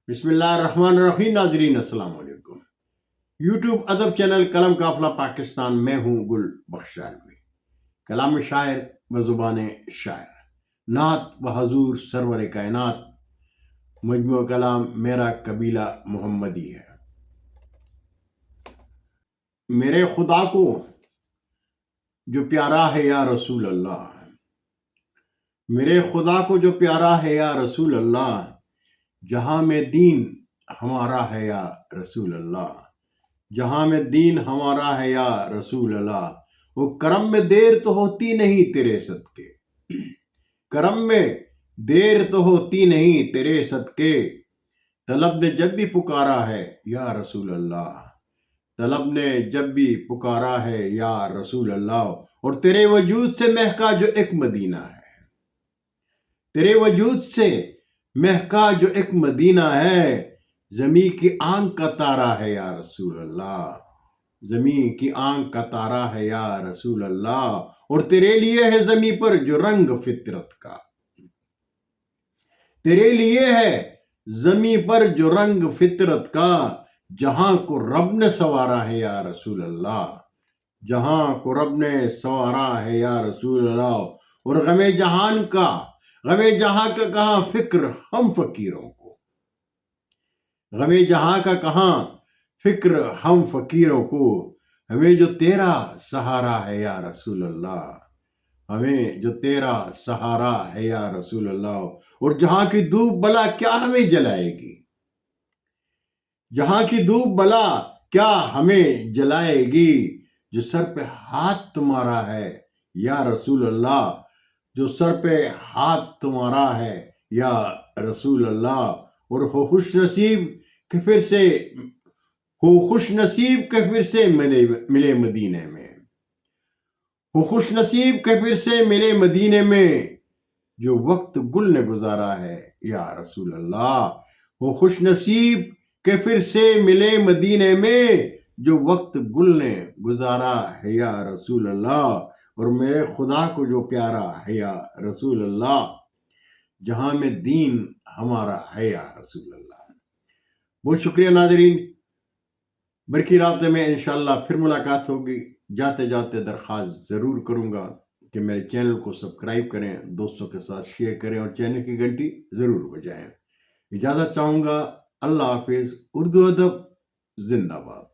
بسم اللہ الرحمن الرحیم. ناظرین السلام علیکم. یوٹیوب ادب چینل قلم قافلہ پاکستان میں ہوں گل بخش علوی. کلام شاعر و زبان شاعر، نعت و حضور سرور کائنات. مجموع کلام میرا قبیلہ محمدی ہے. میرے خدا کو جو پیارا ہے یا رسول اللہ، میرے خدا کو جو پیارا ہے یا رسول اللہ، جہاں میں دین ہمارا ہے یا رسول اللہ، جہاں میں دین ہمارا ہے یا رسول اللہ. وہ کرم میں دیر تو ہوتی نہیں تیرے صدقے، کرم میں دیر تو ہوتی نہیں تیرے صدقے. طلب نے جب بھی پکارا ہے یا رسول اللہ، طلب نے جب بھی پکارا ہے یا رسول اللہ. اور تیرے وجود سے مہکا جو ایک مدینہ ہے، تیرے وجود سے مہکا جو ایک مدینہ ہے. زمین کی آنکھ کا تارا ہے یا رسول اللہ، زمین کی آنکھ کا تارا ہے یا رسول اللہ. اور تیرے لیے ہے زمین پر جو رنگ فطرت کا، تیرے لیے ہے زمین پر جو رنگ فطرت کا. جہاں کو رب نے سوارا ہے یا رسول اللہ، جہاں کو رب نے سوارا ہے یا رسول اللہ. اور غم جہان کا کہاں فکر ہم فقیروں کو، غم جہاں کا کہاں فکر ہم فقیروں کو. ہمیں جو تیرا سہارا ہے یا رسول اللہ، ہمیں جو تیرا سہارا ہے یا رسول اللہ. اور جہاں کی دھوپ بلا کیا ہمیں جلائے گی، جہاں کی دھوپ بلا کیا ہمیں جلائے گی. جو سر پہ ہاتھ تمہارا ہے یا رسول اللہ، جو سر پہ ہاتھ تمہارا ہے یا رسول اللہ. اور ہو خوش نصیب کہ پھر سے ملے مدینے میں، ہو خوش نصیب کہ پھر سے ملے مدینے میں. جو وقت گل نے گزارا ہے یا رسول اللہ، ہو خوش نصیب کہ پھر سے ملے مدینے میں. جو وقت گل نے گزارا ہے یا رسول اللہ. اور میرے خدا کو جو پیارا ہے یا رسول اللہ، جہاں میں دین ہمارا ہے یا رسول اللہ. بہت شکریہ ناظرین. برقی رابطے میں انشاءاللہ پھر ملاقات ہوگی. جاتے جاتے درخواست ضرور کروں گا کہ میرے چینل کو سبسکرائب کریں، دوستوں کے ساتھ شیئر کریں اور چینل کی گھنٹی ضرور بجائیں. اجازت چاہوں گا. اللہ حافظ. اردو ادب زندہ باد.